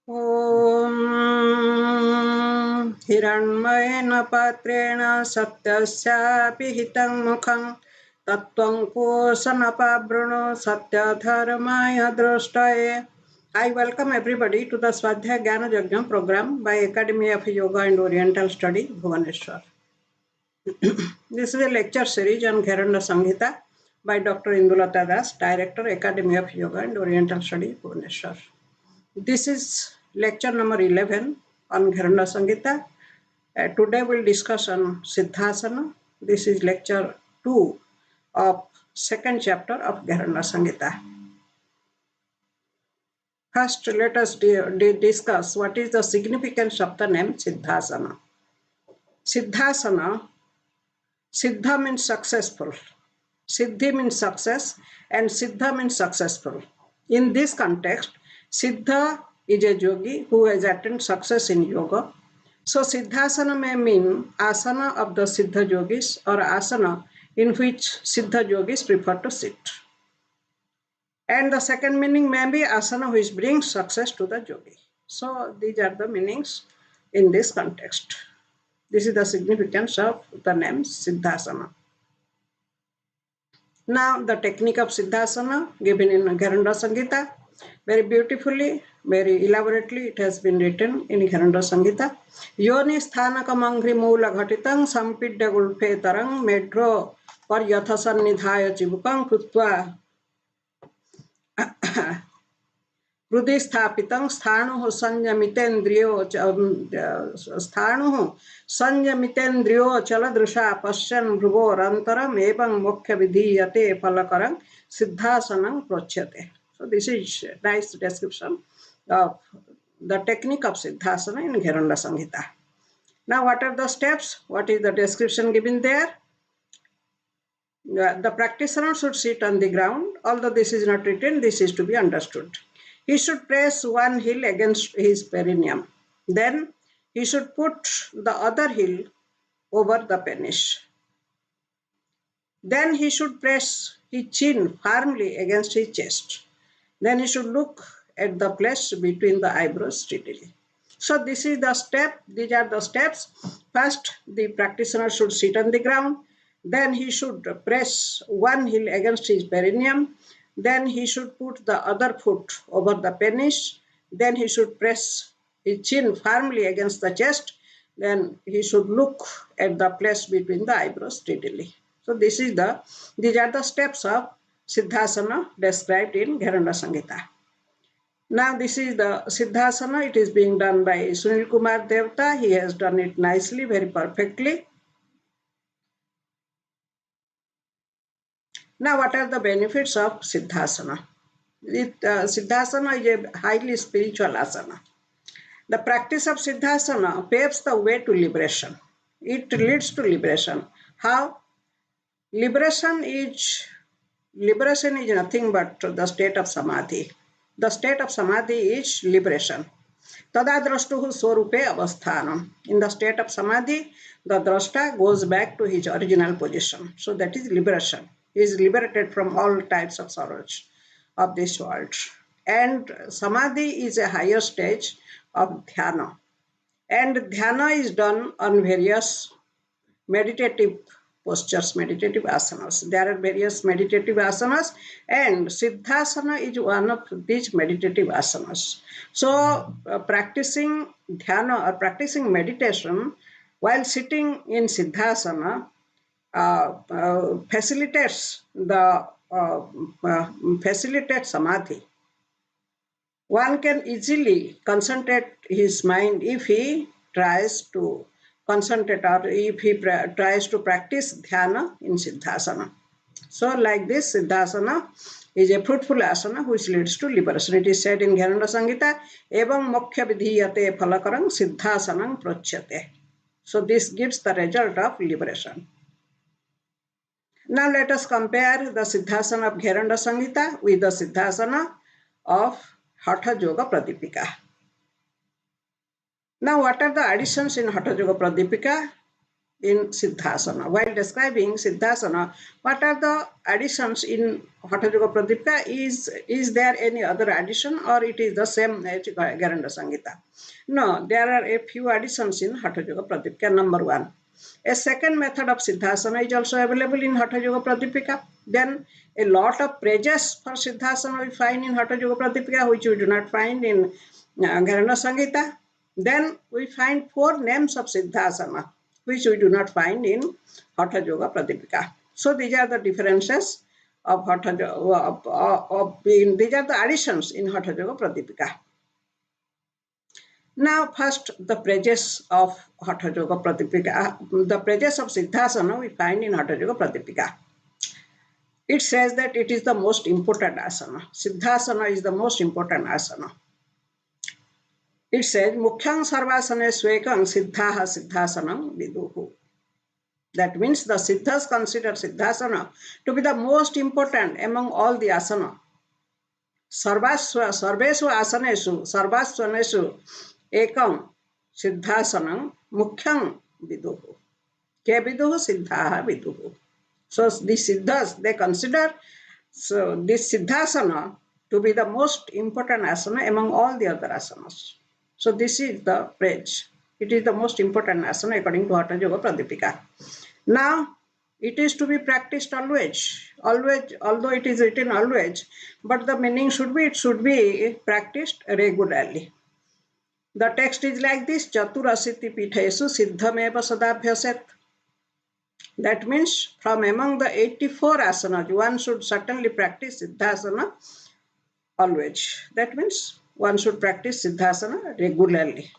ॐ हिरण्मयेन पात्रेण सत्यस्यापि हितं मुखं तत्त्वं कोशनपावृणो सत्यधर्माय दृष्टये. I welcome everybody to the Swadhyaya Jnana Yajna program by Academy of Yoga and Oriental Study, Bhubaneswar. This is a lecture series on Gheranda Samhita by Dr. Indulata Das, Director, Academy of Yoga and Oriental Study, Bhubaneswar. This is lecture number 11 on Gheranda Samhita. Today we'll discuss on Siddhasana. This is lecture 2 of second chapter of Gheranda Samhita. First, let us discuss what is the significance of the name Siddhasana. Siddhasana, Siddha means successful. Siddhi means success and Siddha means successful. In this context, Siddha is a yogi who has attained success in yoga. So Siddhasana may mean asana of the Siddha yogis or asana in which Siddha yogis prefer to sit. And the second meaning may be asana which brings success to the yogi. So these are the meanings in this context. This is the significance of the name Siddhasana. Now the technique of Siddhasana given in Gheranda Samhita, very beautifully, very elaborately it has been written in Gheranda Samhita. Yoni sthanakam angri moola ghatitang sampidya gulphe tarang medro par yathasannidhaya chibukang krutva हृदय स्थापितं स्थाणुः संयमितेन्द्रियो चलदृशा पश्यन् भ्रुवोरन्तरम् एवं मोक्ष विधीयते फलकरं सिद्धासनं प्रोच्यते. So this is nice description of the technique of Siddhasana in Gheranda Samhita. Now what are the steps? What is the description given there? The practitioner should sit on the ground. Although this is not written, this is to be understood. He should press one heel against his perineum. Then he should put the other heel over the penis. Then he should press his chin firmly against his chest. Then he should look at the place between the eyebrows steadily. So this is the step. These are the steps. First, the practitioner should sit on the ground. Then he should press one heel against his perineum. Then he should put the other foot over the penis. Then he should press his chin firmly against the chest. Then he should look at the place between the eyebrows steadily. So these are the steps of Siddhasana described in Gheranda Samhita. Now this is the Siddhasana. It is being done by Sunil Kumar Devta. He has done it nicely, very perfectly. Now what are the benefits of Siddhasana? Siddhasana is a highly spiritual asana. The practice of Siddhasana paves the way to liberation. It leads to liberation. How? Liberation is nothing but the state of samadhi. The state of samadhi is liberation. Tada drashtuhu swarupe avasthanam. In the state of samadhi, the drashta goes back to his original position. So that is liberation. He is liberated from all types of sorrows of this world. And samadhi is a higher stage of dhyana. And dhyana is done on various meditative postures, meditative asanas. There are various meditative asanas, and Siddhasana is one of these meditative asanas. So practicing dhyana or practicing meditation while sitting in Siddhasana facilitates samadhi. One can easily concentrate his mind if he tries to concentrate or if he tries to practice dhyana in Siddhasana. So like this, Siddhasana is a fruitful asana which leads to liberation. It is said in Gheranda Samhita, evam moksha vidhiyate phalakarang siddhasanam prochyate. So this gives the result of liberation. Now let us compare the Siddhasana of Gheranda Samhita with the Siddhasana of Hatha Yoga Pradipika. Now what are the additions in Hatha Yoga Pradipika? in Siddhasana. While describing Siddhasana, what are the additions in Hatha Yoga Pradipika? Is there any other addition, or it is the same as Gheranda Samhita? No, there are a few additions in Hatha Yoga Pradipika. Number one, a second method of Siddhasana is also available in Hatha Yoga Pradipika. Then a lot of praises for Siddhasana we find in Hatha Yoga Pradipika, which we do not find in Gheranda Samhita. Then we find 4 names of Siddhasana, which we do not find in Hatha Yoga Pradipika. So these are the differences of Hatha Yoga, these are the additions in Hatha Yoga Pradipika. Now, first, the praises of Hatha Yoga Pradipika. The praises of Siddhasana we find in Hatha Yoga Pradipika. It says that it is the most important asana. Siddhasana is the most important asana. It says, Mukhyang sarvasane swekang siddhaha siddhasanam viduhu. That means the Siddhas consider Siddhasana to be the most important among all the asana. Sarvesu asanesu, sarvasvanesu ekam siddhasanam mukhyam viduhu. Ke viduhu siddhaha viduhu. So the Siddhas, they consider this Siddhasana to be the most important asana among all the other asanas. So this is the praise. It is the most important asana according to Hatha Yoga Pradipika. Now, it is to be practiced always, although it is written always, but the meaning should be, it should be practiced regularly. The text is like this, Chaturasiti Pithesu Siddhameva Sadabhyaset. That means from among the 84 asanas, one should certainly practice Siddhasana always. That means one should practice Siddhasana regularly.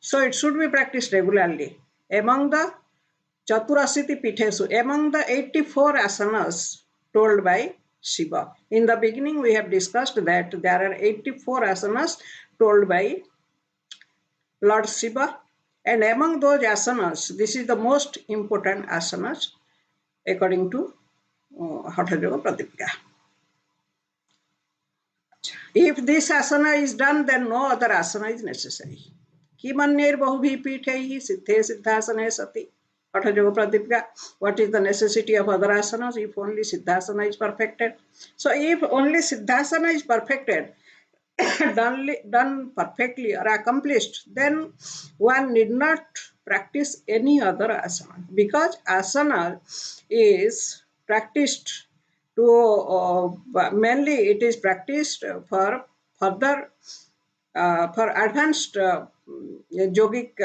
So it should be practiced regularly. Among the Chaturasiti Pithesu, among the 84 asanas told by Shiva. In the beginning, we have discussed that there are 84 asanas told by Lord Shiva. And among those asanas, this is the most important asanas according to Hatha Yoga Pradipika. If this asana is done, then no other asana is necessary. Kimanyir bahubhi pithehi siddhe siddhasane sati. Hatha Yoga Pradipika. What is the necessity of other asanas if only Siddhasana is perfected? So if only Siddhasana is perfected, done perfectly or accomplished, then one need not practice any other asana, because asana is practiced to mainly it is practiced for further for advanced yogic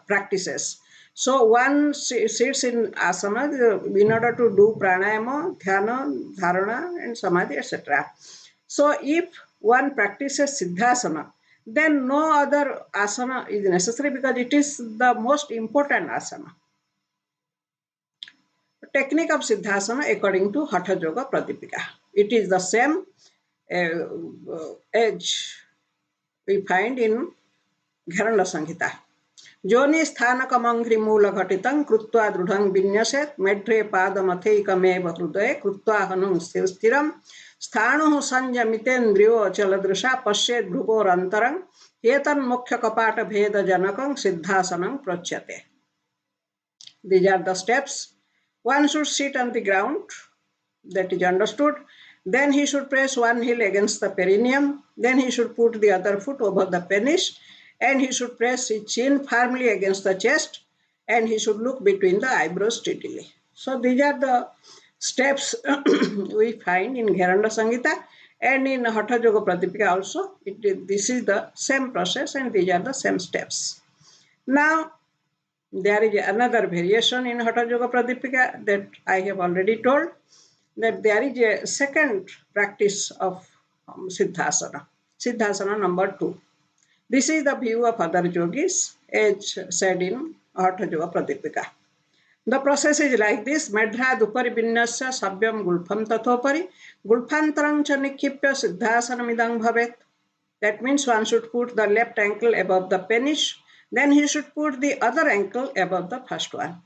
practices. So one sits in asana in order to do pranayama, dhyana, dharana and samadhi, etc. So if one practices Siddhasana, then no other asana is necessary because it is the most important asana. Technique of Siddhasana according to Hatha Yoga Pradipika. It is the same age we find in Gheranda Samhita. Joni sthanakam मूल घटितं कृत्वा दृढं विन्यसेत् मेढ्रे पादमथैकमेव हृदये कृत्वा हनुं स्थिरं स्थाणुः संयमितेन्द्रियो अचलदृशा पश्येत् भ्रुवोरन्तरं एतन्मुख्यकपाटभेदजनकं सिद्धासनं प्रोच्यते. These are the steps. One should sit on the ground, that is understood. Then he should press one heel against the perineum. Then he should put the other foot over the penis. And he should press his chin firmly against the chest, and he should look between the eyebrows steadily. So these are the steps we find in Gheranda Samhita and in Hatha Yoga Pradipika also. This is the same process and these are the same steps. Now, there is another variation in Hatha Yoga Pradipika that I have already told, that there is a second practice of Siddhasana. Siddhasana number 2. This is the view of other yogis, as said in Hatha Yoga Pradipika. The process is like this: Medhra dupari vinyasya sabyam gulpham tathopari gulphantarang cha nikhipya siddhasanamidang bhavet. That means one should put the left ankle above the penis, then he should put the other ankle above the first one.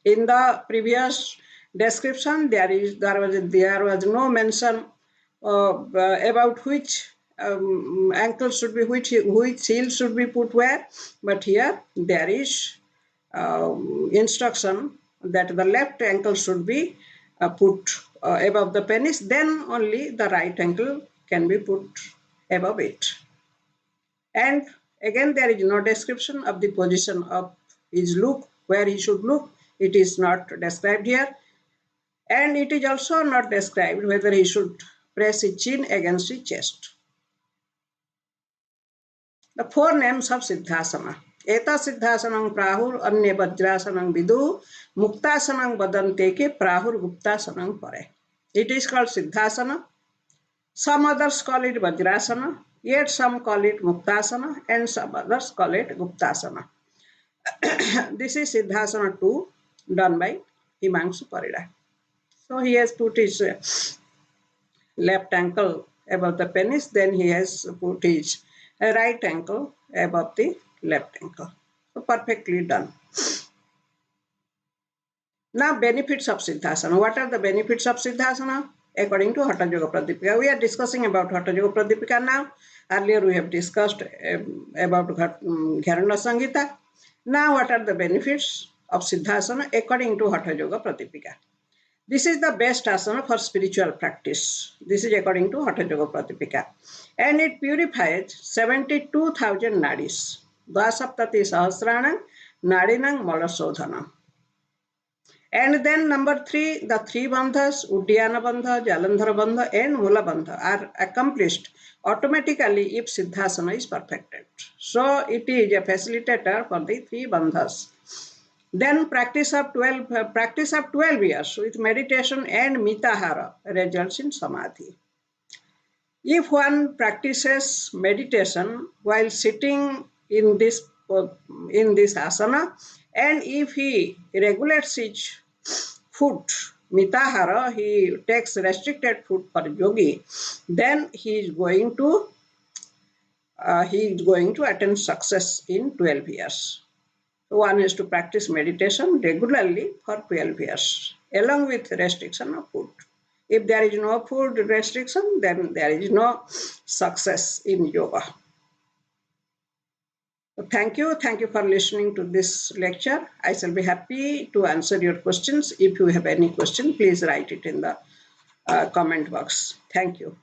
In the previous description, there was no mention about which ankle should be which heel should be put where, but here there is instruction that the left ankle should be put above the penis, then only the right ankle can be put above it. And again, there is no description of the position of his look, where he should look. It is not described here. And it is also not described whether he should press his chin against his chest. The four names of Siddhasana. Eta Siddhasanang Prahur Anye Vajrasanang Vidu Muktasanang Vadante ke Prahur Guptasanang Pare. It is called Siddhasana. Some others call it Vajrasana, yet some call it Muktasana, and some others call it Guptasana. This is Siddhasana 2, done by Himanshu Parida. So he has put his left ankle above the penis, then he has put his right ankle above the left ankle. So perfectly done. Now, benefits of Siddhasana. What are the benefits of Siddhasana? According to Hatha Yoga Pradipika. We are discussing about Hatha Yoga Pradipika now. Earlier we have discussed about Gheranda Samhita. Now, what are the benefits of Siddhasana according to Hatha Yoga Pradipika? This is the best asana for spiritual practice. This is according to Hatha Yoga Pradipika. And it purifies 72,000 nadis. Dvasaptati sahasranam nadinam malasodhanam. And then number 3, the 3 bandhas, Uddiyana bandha, Jalandhara bandha and Mula bandha are accomplished automatically if Siddhasana is perfected. So it is a facilitator for the 3 bandhas. Then practice of 12 years with meditation and mitahara results in samadhi. If one practices meditation while sitting in this asana, and if he regulates his food, mitahara, he takes restricted food for yogi, then he is going to attain success in 12 years. One is to practice meditation regularly for 12 years, along with restriction of food. If there is no food restriction, then there is no success in yoga. So thank you for listening to this lecture. I shall be happy to answer your questions. If you have any question, please write it in the comment box. Thank you.